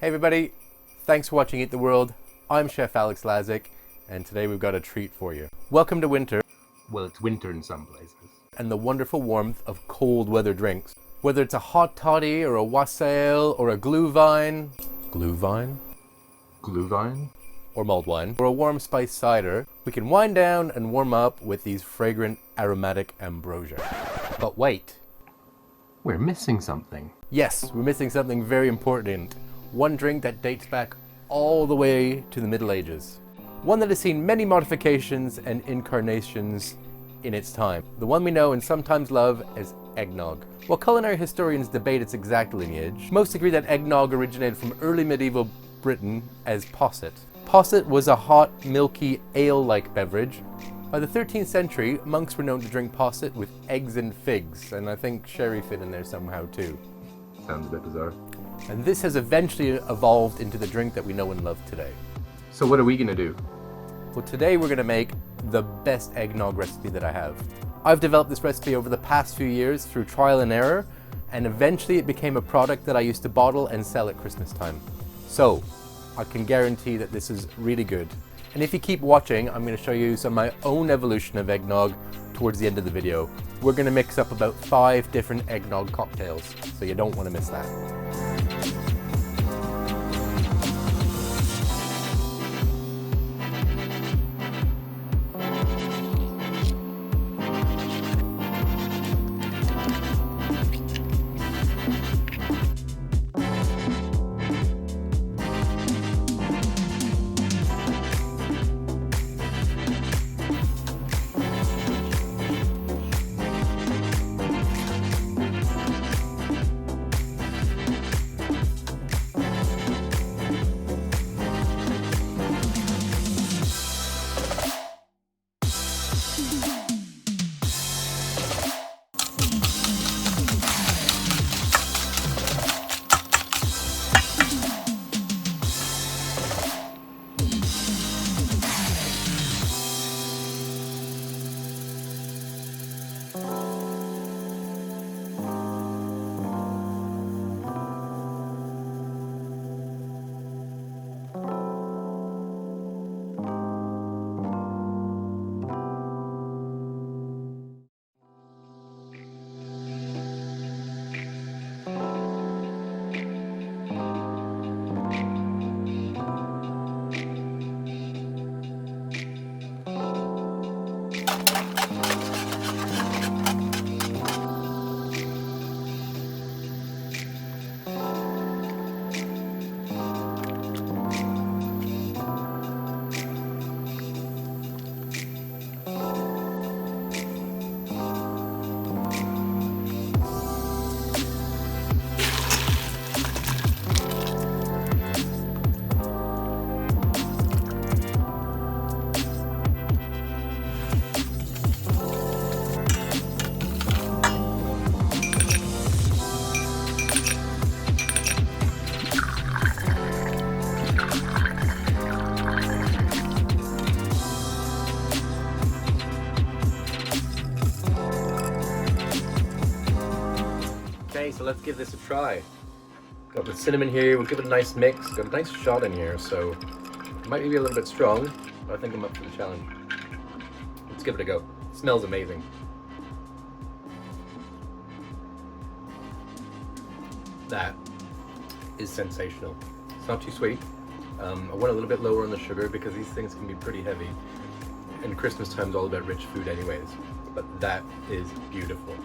Hey everybody, thanks for watching Eat the World. I'm Chef Alex Lazik, and today we've got a treat for you. Welcome to winter. Well, it's winter in some places. And the wonderful warmth of cold weather drinks. Whether it's a hot toddy or a wassail or a glühwein, or mulled wine, or a warm spiced cider, we can wind down and warm up with these fragrant aromatic ambrosia. But wait, we're missing something. Yes, we're missing something very important. One drink that dates back all the way to the Middle Ages. One that has seen many modifications and incarnations in its time. The one we know and sometimes love as eggnog. While culinary historians debate its exact lineage, most agree that eggnog originated from early medieval Britain as posset. Posset was a hot, milky, ale-like beverage. By the 13th century, monks were known to drink posset with eggs and figs, and I think sherry fit in there somehow too. Sounds a bit bizarre. And this has eventually evolved into the drink that we know and love today. So what are we gonna do? Well, today we're gonna make the best eggnog recipe that I have. I've developed this recipe over the past few years through trial and error, and eventually it became a product that I used to bottle and sell at Christmas time. So, I can guarantee that this is really good. And if you keep watching, I'm gonna show you some of my own evolution of eggnog towards the end of the video. We're gonna mix up about 5 different eggnog cocktails, so you don't wanna miss that. Okay, so let's give this a try. Got the cinnamon here, we'll give it a nice mix. Got a nice shot in here, so it might be a little bit strong, but I think I'm up for the challenge. Let's give it a go. It smells amazing. That is sensational. It's not too sweet. I went a little bit lower on the sugar because these things can be pretty heavy. And Christmas time's all about rich food anyways. But that is beautiful.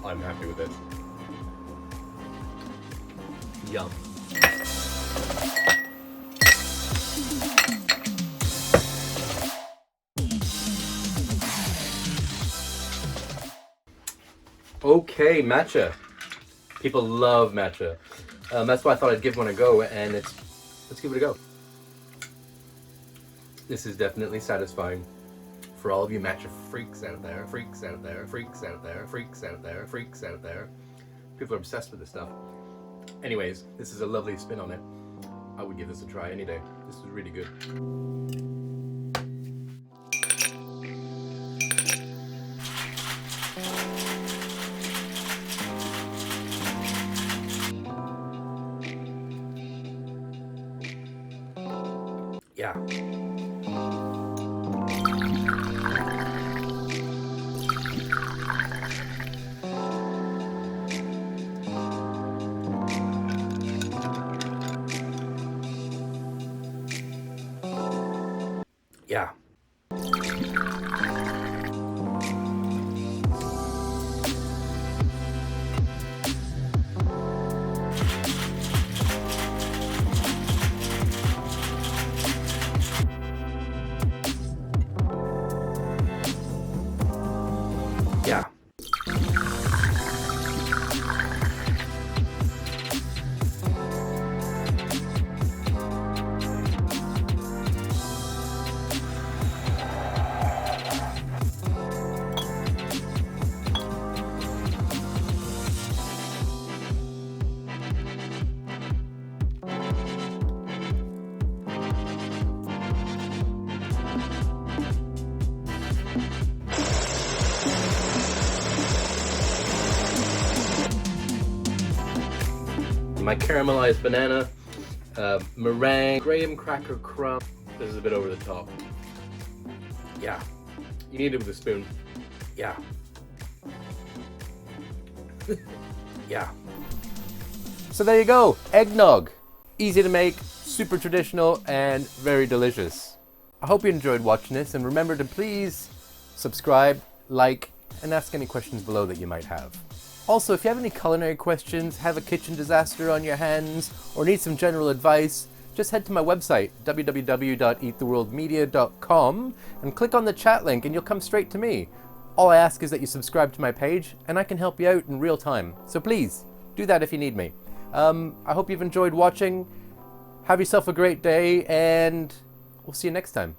I'm happy with this. Yum. Okay, matcha. People love matcha. That's why I thought I'd give one a go, and let's give it a go. This is definitely satisfying for all of you matcha freaks out there, freaks out there, freaks out there, freaks out there, freaks out there. People are obsessed with this stuff. Anyways, this is a lovely spin on it. I would give this a try any day. This is really good. Yeah. Yeah. Yeah. My caramelized banana, meringue, graham cracker crumb. This is a bit over the top. Yeah. You need it with a spoon. Yeah. Yeah. So there you go, eggnog. Easy to make, super traditional, and very delicious. I hope you enjoyed watching this, and remember to please subscribe, like, and ask any questions below that you might have. Also, if you have any culinary questions, have a kitchen disaster on your hands, or need some general advice, just head to my website, www.eattheworldmedia.com, and click on the chat link and you'll come straight to me. All I ask is that you subscribe to my page, and I can help you out in real time. So please, do that if you need me. I hope you've enjoyed watching. Have yourself a great day, and we'll see you next time.